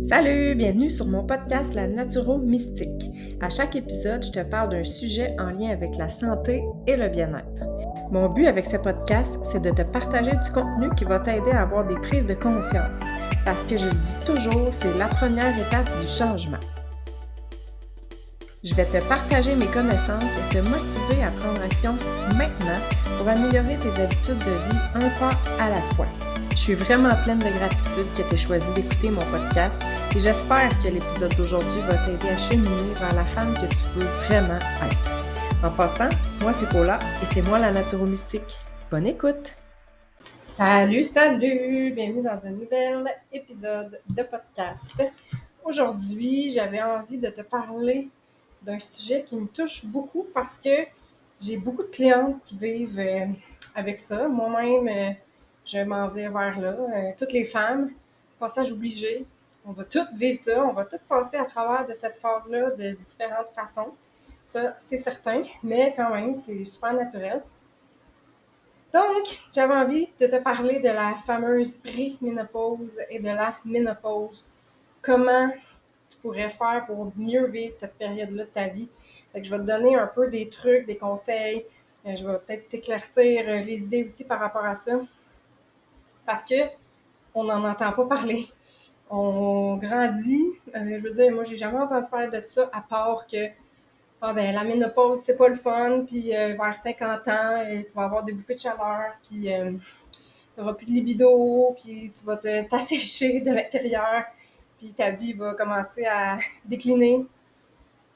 Salut, bienvenue sur mon podcast La Naturo-Mystique. À chaque épisode, je te parle d'un sujet en lien avec la santé et le bien-être. Mon but avec ce podcast, c'est de te partager du contenu qui va t'aider à avoir des prises de conscience. Parce que je le dis toujours, c'est la première étape du changement. Je vais te partager mes connaissances et te motiver à prendre action maintenant pour améliorer tes habitudes de vie un pas à la fois. Je suis vraiment pleine de gratitude que tu aies choisi d'écouter mon podcast et j'espère que l'épisode d'aujourd'hui va t'aider à cheminer vers la femme que tu veux vraiment être. En passant, moi c'est Paula et c'est moi la Naturo-Mystique. Bonne écoute! Salut! Bienvenue dans un nouvel épisode de podcast. Aujourd'hui, j'avais envie de te parler d'un sujet qui me touche beaucoup parce que j'ai beaucoup de clientes qui vivent avec ça. Moi-même, je m'en vais vers là. Toutes les femmes, passage obligé, on va toutes vivre ça, on va toutes passer à travers de cette phase-là de différentes façons. Ça, c'est certain, mais quand même, c'est super naturel. Donc, j'avais envie de te parler de la fameuse préménopause et de la ménopause. Comment tu pourrais faire pour mieux vivre cette période-là de ta vie. Fait que je vais te donner un peu des trucs, des conseils. Je vais peut-être t'éclaircir les idées aussi par rapport à ça. Parce que on n'en entend pas parler. On grandit. Je veux dire, moi, j'ai jamais entendu parler de ça, à part que la ménopause, c'est pas le fun, puis vers 50 ans, tu vas avoir des bouffées de chaleur, puis tu n'auras plus de libido, puis tu vas t'assécher de l'intérieur, puis ta vie va commencer à décliner.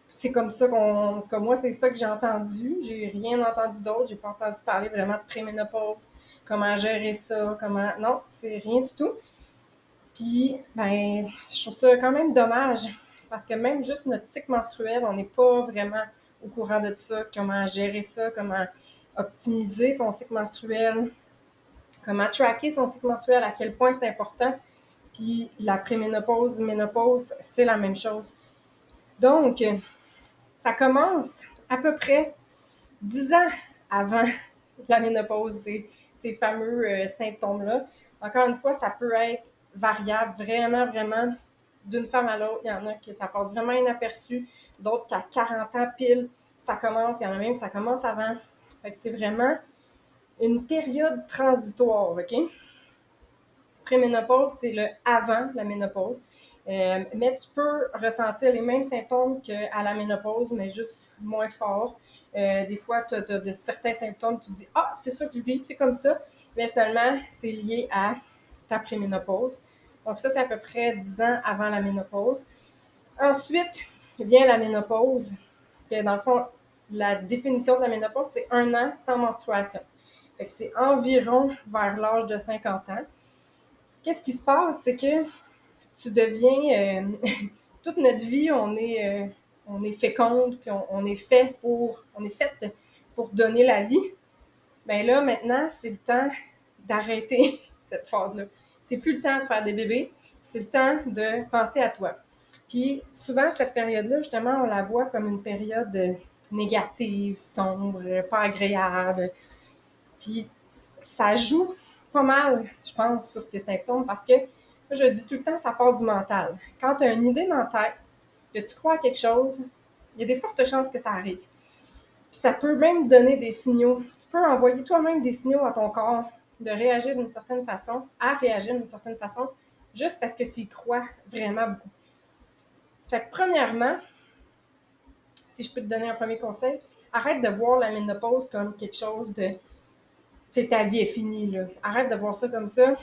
C'est comme ça en tout cas, moi, c'est ça que j'ai entendu. J'ai rien entendu d'autre. J'ai pas entendu parler vraiment de préménopause, comment gérer ça, non, c'est rien du tout. Puis, je trouve ça quand même dommage parce que même juste notre cycle menstruel, on n'est pas vraiment au courant de ça, comment gérer ça, comment optimiser son cycle menstruel, comment tracker son cycle menstruel, à quel point c'est important. Puis la préménopause, ménopause, c'est la même chose. Donc, ça commence à peu près 10 ans avant la ménopause, ces fameux symptômes-là. Encore une fois, ça peut être variable, vraiment, vraiment, d'une femme à l'autre. Il y en a qui ça passe vraiment inaperçu, d'autres qui à 40 ans pile, ça commence. Il y en a même qui ça commence avant. Fait que c'est vraiment une période transitoire, OK? Préménopause, c'est le avant la ménopause. Mais tu peux ressentir les mêmes symptômes qu'à la ménopause, mais juste moins fort. Des fois, tu as de certains symptômes, tu te dis « Ah, c'est ça que je vis, c'est comme ça ». Mais finalement, c'est lié à ta préménopause. Donc ça, c'est à peu près 10 ans avant la ménopause. Ensuite, vient la ménopause. Que dans le fond, la définition de la ménopause, c'est 1 an sans menstruation. Fait que c'est environ vers l'âge de 50 ans. Qu'est-ce qui se passe? C'est que tu deviens... toute notre vie, on est féconde, puis on est fait on est faite pour donner la vie. Ben là, maintenant, c'est le temps d'arrêter cette phase-là. C'est plus le temps de faire des bébés, c'est le temps de penser à toi. Puis souvent, cette période-là, justement, on la voit comme une période négative, sombre, pas agréable. Puis ça joue pas mal, je pense, sur tes symptômes parce que, je dis tout le temps, ça part du mental. Quand tu as une idée dans la tête, que tu crois à quelque chose, il y a des fortes chances que ça arrive. Puis ça peut même donner des signaux. Tu peux envoyer toi-même des signaux à ton corps de réagir d'une certaine façon, à réagir d'une certaine façon, juste parce que tu y crois vraiment beaucoup. Fait que premièrement, si je peux te donner un premier conseil, arrête de voir la ménopause comme quelque chose de ta vie est finie, là. Arrête de voir ça comme ça.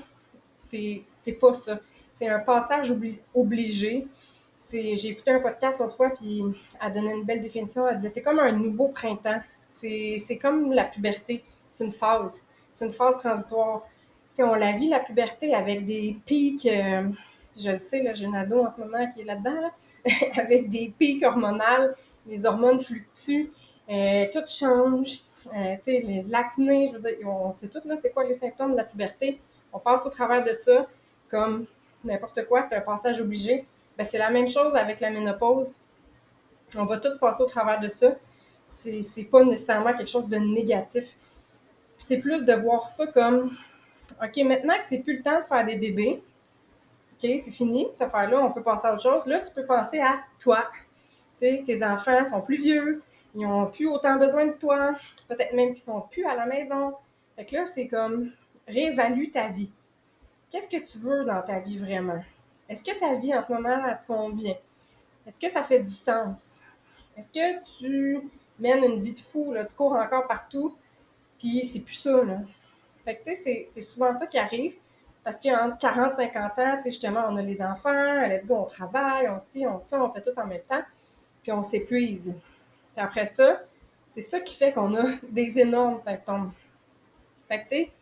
C'est pas ça. C'est un passage obligé. J'ai écouté un podcast l'autre fois, puis elle donnait une belle définition. Elle disait c'est comme un nouveau printemps. C'est comme la puberté. C'est une phase. C'est une phase transitoire. T'sais, on la vit, la puberté, avec des pics. Je le sais, là, j'ai une ado en ce moment qui est là-dedans, là, avec des pics hormonales. Les hormones fluctuent. Tout change. L'acné, je veux dire, on sait tout, là, c'est quoi les symptômes de la puberté. On passe au travers de ça comme n'importe quoi, c'est un passage obligé. Ben, c'est la même chose avec la ménopause. On va tous passer au travers de ça. C'est pas nécessairement quelque chose de négatif. C'est plus de voir ça comme, OK, maintenant que c'est plus le temps de faire des bébés, OK, c'est fini, cette affaire-là, on peut passer à autre chose. Là, tu peux penser à toi. Tu sais, tes enfants sont plus vieux, ils n'ont plus autant besoin de toi, peut-être même qu'ils sont plus à la maison. Fait que là, c'est comme réévalue ta vie. Qu'est-ce que tu veux dans ta vie vraiment? Est-ce que ta vie en ce moment, elle te convient? Est-ce que ça fait du sens? Est-ce que tu mènes une vie de fou, là, tu cours encore partout, puis c'est plus ça, là? Fait que, tu sais, c'est souvent ça qui arrive, parce qu'entre 40 50 ans, tu sais, justement, on a les enfants, let's go, on travaille, on ci, on ça, on fait tout en même temps, puis on s'épuise. Puis après ça, c'est ça qui fait qu'on a des énormes symptômes. Fait que, tu sais,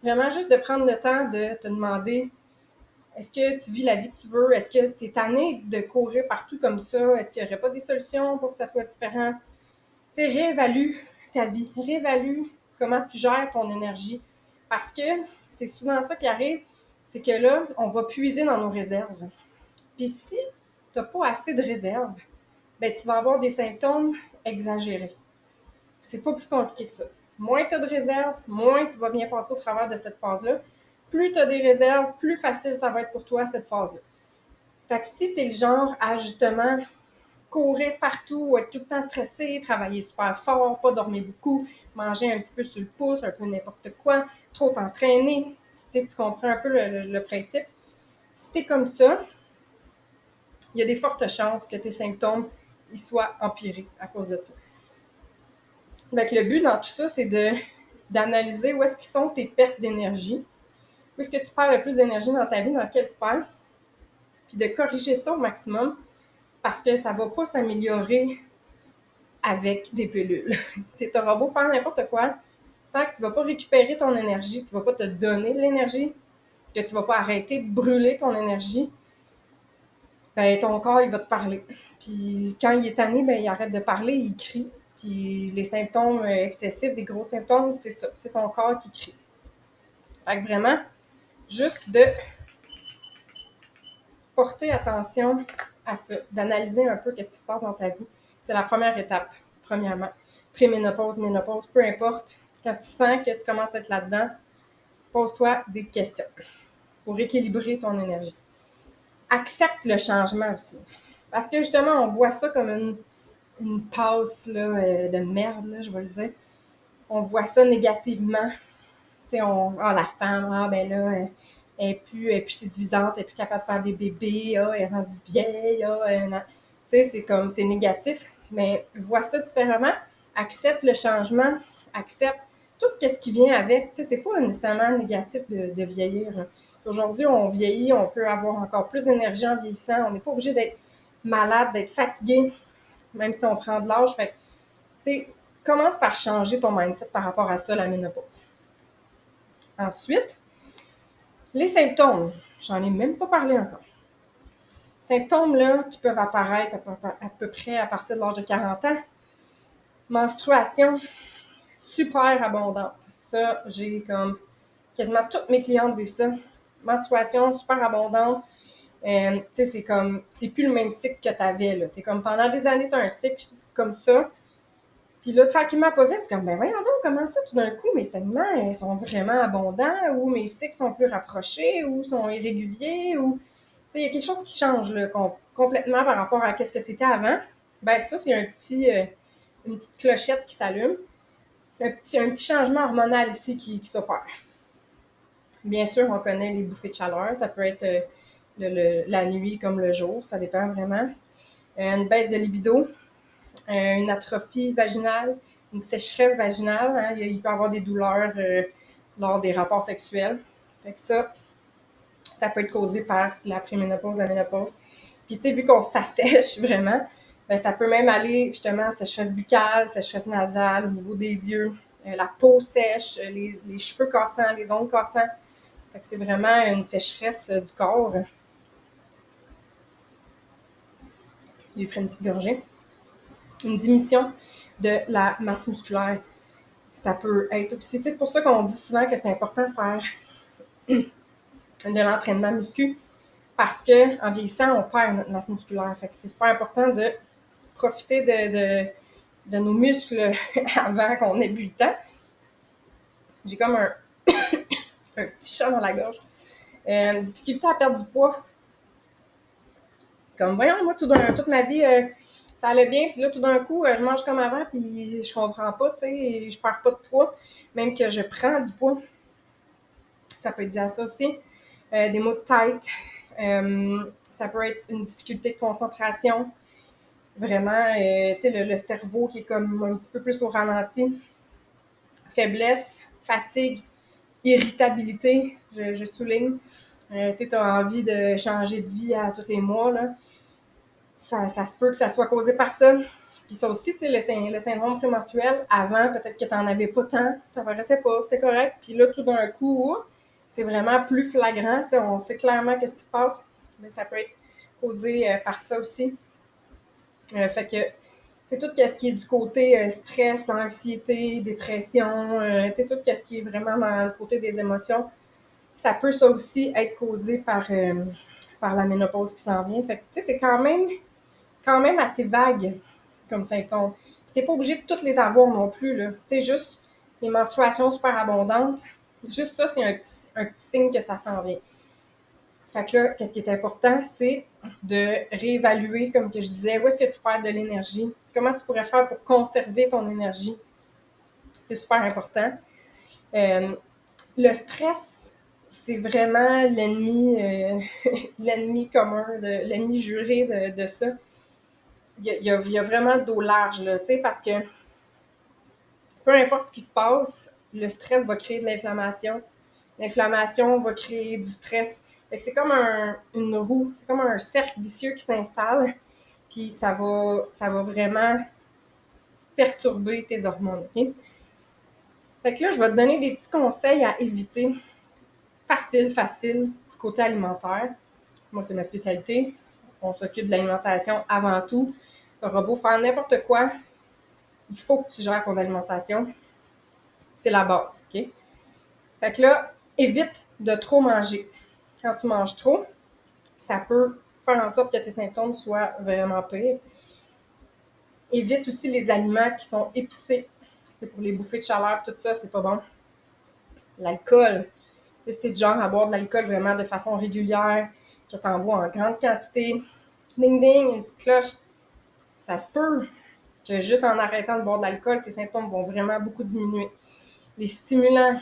vraiment juste de prendre le temps de te demander, est-ce que tu vis la vie que tu veux? Est-ce que tu es tanné de courir partout comme ça? Est-ce qu'il n'y aurait pas des solutions pour que ça soit différent? Tu sais, réévalue ta vie, réévalue comment tu gères ton énergie. Parce que c'est souvent ça qui arrive, c'est que là, on va puiser dans nos réserves. Puis si tu n'as pas assez de réserves, ben, tu vas avoir des symptômes exagérés. C'est pas plus compliqué que ça. Moins tu as de réserves, moins tu vas bien passer au travers de cette phase-là. Plus tu as des réserves, plus facile ça va être pour toi, cette phase-là. Fait que si tu es le genre à justement courir partout, être tout le temps stressé, travailler super fort, pas dormir beaucoup, manger un petit peu sur le pouce, un peu n'importe quoi, trop t'entraîner, si tu comprends un peu le principe. Si tu es comme ça, il y a des fortes chances que tes symptômes ils soient empirés à cause de ça. Donc, le but dans tout ça, c'est d'analyser où est-ce qu'ils sont tes pertes d'énergie, où est-ce que tu perds le plus d'énergie dans ta vie, dans quelle sphère, puis de corriger ça au maximum parce que ça ne va pas s'améliorer avec des pilules. Tu auras beau faire n'importe quoi, tant que tu ne vas pas récupérer ton énergie, tu ne vas pas te donner de l'énergie, que tu ne vas pas arrêter de brûler ton énergie, ben ton corps, il va te parler. Puis quand il est tanné, ben il arrête de parler, il crie. Puis les symptômes excessifs, des gros symptômes, c'est ça, c'est ton corps qui crie. Fait que vraiment, juste de porter attention à ça, d'analyser un peu qu'est-ce qui se passe dans ta vie. C'est la première étape, premièrement. Préménopause, ménopause, peu importe. Quand tu sens que tu commences à être là-dedans, pose-toi des questions pour équilibrer ton énergie. Accepte le changement aussi. Parce que justement, on voit ça comme une passe là, de merde, là, je vais le dire. On voit ça négativement. Tu sais, la femme, ben là, elle est plus séduisante, elle est plus capable de faire des bébés, elle est rendue vieille, tu sais, c'est négatif, mais vois ça différemment, accepte le changement, accepte tout ce qui vient avec, tu sais, c'est pas nécessairement négatif de vieillir. Hein. Aujourd'hui, on vieillit, on peut avoir encore plus d'énergie en vieillissant, on n'est pas obligé d'être malade, d'être fatigué, même si on prend de l'âge, fait tu sais, commence par changer ton mindset par rapport à ça, la ménopause. Ensuite, les symptômes, j'en ai même pas parlé encore. Symptômes là, qui peuvent apparaître à peu près à partir de l'âge de 40 ans. Menstruation super abondante. Ça, j'ai comme quasiment toutes mes clientes vivent ça. Menstruation super abondante. Tu sais, c'est plus le même cycle que tu avais. Tu es comme pendant des années, tu as un cycle comme ça. Puis là, tranquillement, pas vite, c'est comme, ben voyons donc, comment ça, tout d'un coup, mes segments, ils sont vraiment abondants, ou mes cycles sont plus rapprochés, ou sont irréguliers, ou, tu sais, il y a quelque chose qui change, là, complètement par rapport à ce que c'était avant. Ben ça, c'est une petite clochette qui s'allume, un petit changement hormonal ici qui s'opère. Bien sûr, on connaît les bouffées de chaleur, ça peut être la nuit comme le jour, ça dépend vraiment. Une baisse de libido, une atrophie vaginale, une sécheresse vaginale. Hein, il peut y avoir des douleurs lors des rapports sexuels. Fait que ça peut être causé par la préménopause, la ménopause. Puis, tu sais, vu qu'on s'assèche vraiment, ben, ça peut même aller justement à sécheresse buccale, sécheresse nasale, au niveau des yeux, la peau sèche, les cheveux cassants, les ongles cassants. Fait que c'est vraiment une sécheresse du corps. J'ai pris une petite gorgée. Une diminution de la masse musculaire. Ça peut être aussi, c'est pour ça qu'on dit souvent que c'est important de faire de l'entraînement muscu parce qu'en vieillissant, on perd notre masse musculaire. Fait que c'est super important de profiter de nos muscles avant qu'on ait bu le temps. J'ai comme un petit chat dans la gorge. Difficulté à perdre du poids. Comme, voyons, moi, toute ma vie, ça allait bien, puis là, tout d'un coup, je mange comme avant, puis je comprends pas, tu sais, je perds pas de poids, même que je prends du poids. Ça peut être dû à ça aussi. Des maux de tête. Ça peut être une difficulté de concentration. Vraiment, tu sais, le cerveau qui est comme un petit peu plus au ralenti. Faiblesse, fatigue, irritabilité, je souligne. Tu as envie de changer de vie à tous les mois, là. Ça se peut que ça soit causé par ça. Puis ça aussi, tu sais, le syndrome prémenstruel, avant, peut-être que tu n'en avais pas tant, ça paraissait pas, c'était correct. Puis là, tout d'un coup, c'est vraiment plus flagrant, tu sais, on sait clairement qu'est-ce qui se passe, mais ça peut être causé par ça aussi. Fait que, c'est tout ce qui est du côté stress, anxiété, dépression, tu sais, tout ce qui est vraiment dans le côté des émotions, ça peut ça aussi être causé par la ménopause qui s'en vient. Fait que, tu sais, c'est quand même assez vague comme symptômes. Puis t'es pas obligé de toutes les avoir non plus, là. Tu sais, juste les menstruations super abondantes, juste ça, c'est un petit signe que ça s'en vient. Fait que là, qu'est-ce qui est important, c'est de réévaluer, comme que je disais, où est-ce que tu perds de l'énergie, comment tu pourrais faire pour conserver ton énergie. C'est super important. Euh, le stress, c'est vraiment l'ennemi commun, l'ennemi juré de ça. Il y a vraiment le dos large, là, tu sais, parce que peu importe ce qui se passe, le stress va créer de l'inflammation. L'inflammation va créer du stress. Fait que c'est comme une roue, c'est comme un cercle vicieux qui s'installe, puis ça va vraiment perturber tes hormones, OK? Fait que là, je vais te donner des petits conseils à éviter, facile, du côté alimentaire. Moi, c'est ma spécialité. On s'occupe de l'alimentation avant tout. Tu auras beau faire n'importe quoi, il faut que tu gères ton alimentation. C'est la base, OK? Fait que là, évite de trop manger. Quand tu manges trop, ça peut faire en sorte que tes symptômes soient vraiment pires. Évite aussi les aliments qui sont épicés. C'est pour les bouffées de chaleur, tout ça, c'est pas bon. L'alcool. Si t'es du genre à boire de l'alcool vraiment de façon régulière, que t'en bois en grande quantité, ding ding, une petite cloche, ça se peut que juste en arrêtant de boire de l'alcool, tes symptômes vont vraiment beaucoup diminuer. Les stimulants,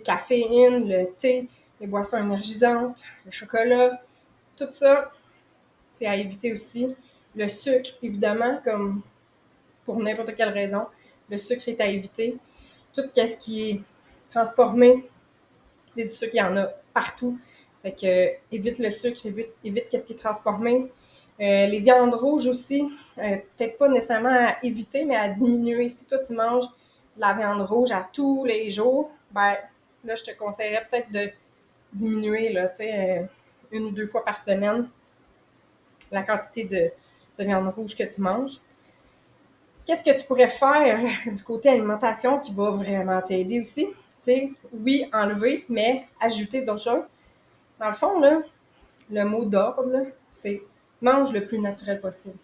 caféine, le thé, les boissons énergisantes, le chocolat, tout ça, c'est à éviter aussi. Le sucre, évidemment, comme pour n'importe quelle raison, le sucre est à éviter. Tout ce qui est transformé, du sucre, il y en a partout. Fait que évite le sucre, évite ce qui est transformé. Les viandes rouges aussi, peut-être pas nécessairement à éviter, mais à diminuer. Si toi, tu manges de la viande rouge à tous les jours, ben là, je te conseillerais peut-être de diminuer, là, tu sais, 1 ou 2 fois par semaine, la quantité de viande rouge que tu manges. Qu'est-ce que tu pourrais faire du côté alimentation qui va vraiment t'aider aussi? Tu sais, oui, enlever, mais ajouter d'autres choses. Dans le fond, là, le mot d'ordre, là, c'est mange le plus naturel possible.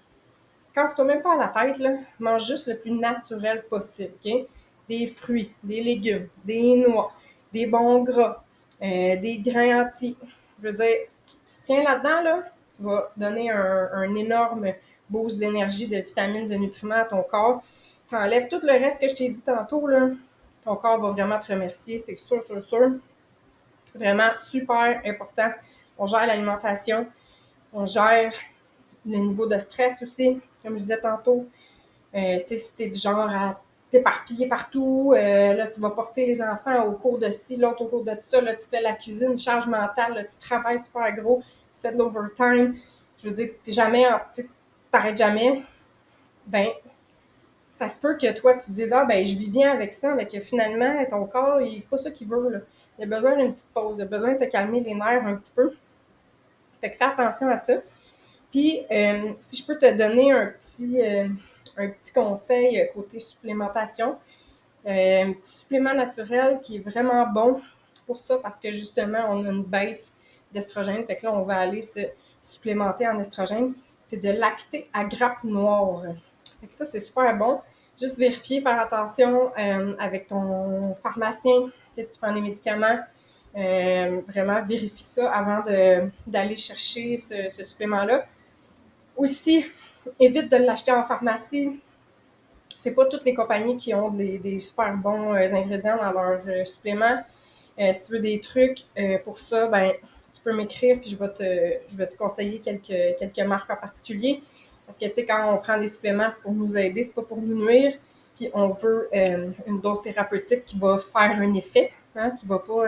Casse-toi même pas à la tête, là, mange juste le plus naturel possible, OK? Des fruits, des légumes, des noix, des bons gras, des grains entiers. Je veux dire, si tu tiens là-dedans, là, tu vas donner un énorme boost d'énergie, de vitamines, de nutriments à ton corps. Tu enlèves tout le reste que je t'ai dit tantôt, là, ton corps va vraiment te remercier, c'est sûr, sûr, sûr. Vraiment super important. On gère l'alimentation, on gère le niveau de stress aussi, comme je disais tantôt. Tu sais, si t'es du genre à t'éparpiller partout, là, tu vas porter les enfants au cours de ci, l'autre au cours de ça, là, tu fais la cuisine, charge mentale, là, tu travailles super gros, tu fais de l'overtime. Je veux dire, t'arrêtes jamais. Ben, ça se peut que toi, tu te dises, ah, ben, je vis bien avec ça, mais que finalement, ton corps, c'est pas ça qu'il veut, là. Il a besoin d'une petite pause, il a besoin de se calmer les nerfs un petit peu. Fait que fais attention à ça. Puis, si je peux te donner un petit conseil côté supplémentation, un petit supplément naturel qui est vraiment bon pour ça parce que justement, on a une baisse d'estrogène. Fait que là, on va aller se supplémenter en estrogène. C'est de lacté à grappe noire. Fait que ça, c'est super bon. Juste vérifier, faire attention avec ton pharmacien. Si tu prends des médicaments, vraiment vérifie ça avant d'aller chercher ce supplément-là. Aussi, évite de l'acheter en pharmacie. C'est pas toutes les compagnies qui ont des super bons ingrédients dans leurs suppléments. Si tu veux des trucs pour ça, ben tu peux m'écrire puis je vais te conseiller quelques marques en particulier. Parce que tu sais, quand on prend des suppléments, c'est pour nous aider, c'est pas pour nous nuire. Puis on veut une dose thérapeutique qui va faire un effet, hein, qui va pas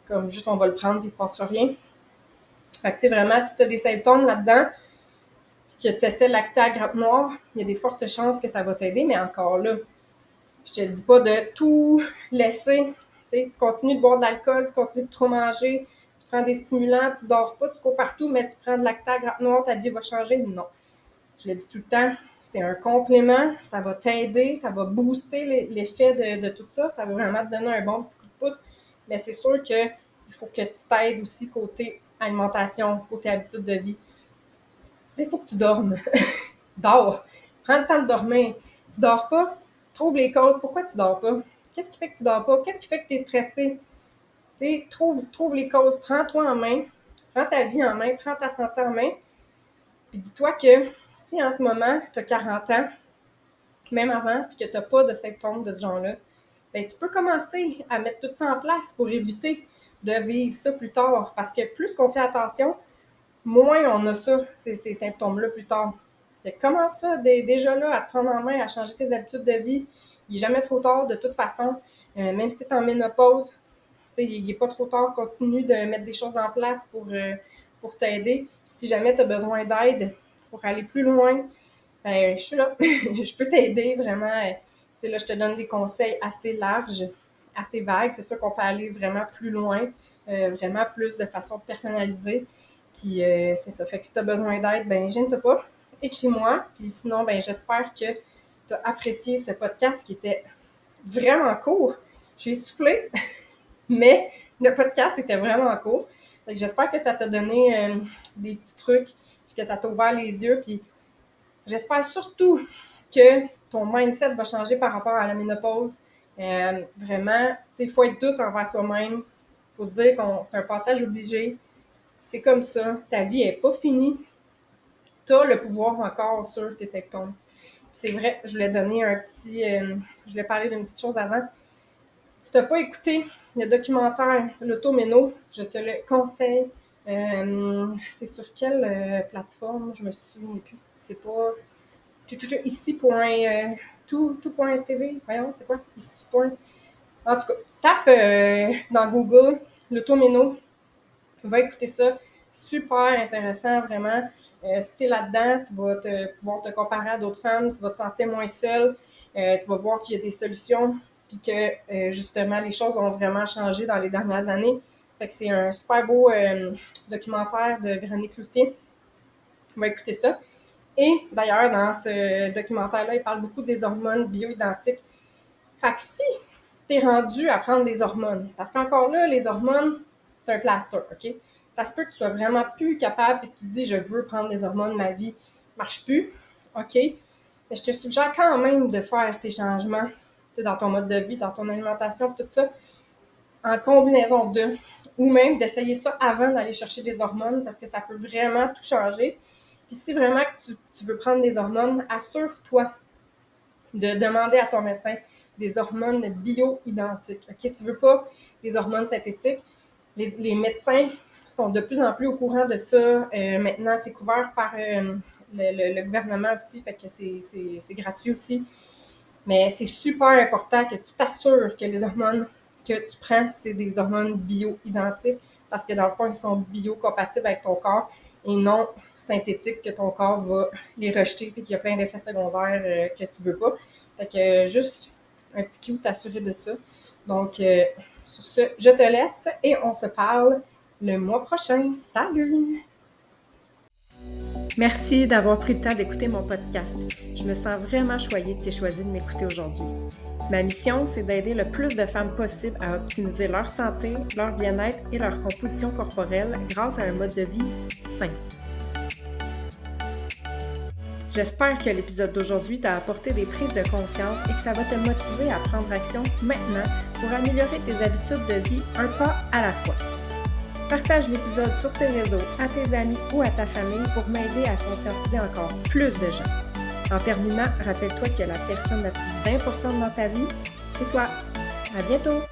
comme juste on va le prendre puis il se passera rien. Fait que tu sais, vraiment, si tu as des symptômes là-dedans, puis que tu essaies lacté à grappe noire, il y a des fortes chances que ça va t'aider, mais encore là, je te dis pas de tout laisser. Tu continues de boire de l'alcool, tu continues de trop manger, tu prends des stimulants, tu dors pas, tu cours partout, mais tu prends de lactate à grappe noire, ta vie va changer. Non. Je le dis tout le temps, c'est un complément, ça va t'aider, ça va booster l'effet de tout ça, ça va vraiment te donner un bon petit coup de pouce. Mais c'est sûr qu'il faut que tu t'aides aussi côté alimentation, côté habitude de vie. Tu sais, il faut que tu dormes. Dors. Prends le temps de dormir. Tu dors pas? Trouve les causes. Pourquoi tu dors pas? Qu'est-ce qui fait que tu dors pas? Qu'est-ce qui fait que tu es stressé? Tu sais, trouve les causes. Prends-toi en main. Prends ta vie en main. Prends ta santé en main. Puis dis-toi que si en ce moment, tu as 40 ans, même avant, puis que tu n'as pas de symptômes de ce genre-là, ben, tu peux commencer à mettre tout ça en place pour éviter de vivre ça plus tard. Parce que plus qu'on fait attention, moins on a ça, ces symptômes-là plus tard. Fait que commence ça déjà là à te prendre en main, à changer tes habitudes de vie. Il n'est jamais trop tard de toute façon. Même si tu es en ménopause, il n'est pas trop tard. Continue de mettre des choses en place pour t'aider. Puis si jamais tu as besoin d'aide pour aller plus loin, ben, je suis là. Je peux t'aider vraiment. Là, je te donne des conseils assez larges, assez vagues. C'est sûr qu'on peut aller vraiment plus loin, vraiment plus de façon personnalisée. Puis c'est ça. Fait que si tu as besoin d'aide, ben gêne-toi pas. Écris-moi. Puis sinon, ben j'espère que tu as apprécié ce podcast qui était vraiment court. J'ai soufflé, mais le podcast était vraiment court. Fait que j'espère que ça t'a donné des petits trucs, puis que ça t'a ouvert les yeux. Puis j'espère surtout que ton mindset va changer par rapport à la ménopause. Vraiment, il faut être douce envers soi-même. Il faut se dire que c'est un passage obligé. C'est comme ça. Ta vie n'est pas finie. Tu as le pouvoir encore sur tes symptômes. C'est vrai, je voulais donner un petit... je voulais parler d'une petite chose avant. Si tu n'as pas écouté le documentaire L'Automéno, je te le conseille. C'est sur quelle plateforme? Je me souviens plus. C'est pas... Ici.tout.tv. Voyons, c'est quoi? Ici. En tout cas, tape dans Google L'Automéno. Va écouter ça. Super intéressant, vraiment. Si tu es là-dedans, tu vas pouvoir te comparer à d'autres femmes, tu vas te sentir moins seule, tu vas voir qu'il y a des solutions, puis que justement, les choses ont vraiment changé dans les dernières années. Fait que c'est un super beau documentaire de Véronique Cloutier. On va écouter ça. Et d'ailleurs, dans ce documentaire-là, il parle beaucoup des hormones bioidentiques. Fait que si tu es rendu à prendre des hormones, parce qu'encore là, les hormones, c'est un plaster, OK? Ça se peut que tu sois vraiment plus capable et que tu te dis, je veux prendre des hormones, ma vie marche plus, OK? Mais je te suggère quand même de faire tes changements dans ton mode de vie, dans ton alimentation, tout ça, en combinaison d'eux, ou même d'essayer ça avant d'aller chercher des hormones parce que ça peut vraiment tout changer. Puis si vraiment que tu veux prendre des hormones, assure-toi de demander à ton médecin des hormones bio-identiques. OK? Tu veux pas des hormones synthétiques. Les médecins sont de plus en plus au courant de ça. Maintenant, c'est couvert par le gouvernement aussi, fait que c'est gratuit aussi. Mais c'est super important que tu t'assures que les hormones que tu prends, c'est des hormones bio-identiques parce que dans le fond, ils sont biocompatibles avec ton corps et non synthétiques que ton corps va les rejeter et qu'il y a plein d'effets secondaires que tu veux pas. Fait que juste un petit coup t'assurer de ça. Donc, sur ce, je te laisse et on se parle le mois prochain. Salut! Merci d'avoir pris le temps d'écouter mon podcast. Je me sens vraiment choyée que tu aies choisi de m'écouter aujourd'hui. Ma mission, c'est d'aider le plus de femmes possible à optimiser leur santé, leur bien-être et leur composition corporelle grâce à un mode de vie sain. J'espère que l'épisode d'aujourd'hui t'a apporté des prises de conscience et que ça va te motiver à prendre action maintenant pour améliorer tes habitudes de vie un pas à la fois. Partage l'épisode sur tes réseaux, à tes amis ou à ta famille pour m'aider à conscientiser encore plus de gens. En terminant, rappelle-toi que la personne la plus importante dans ta vie, c'est toi. À bientôt!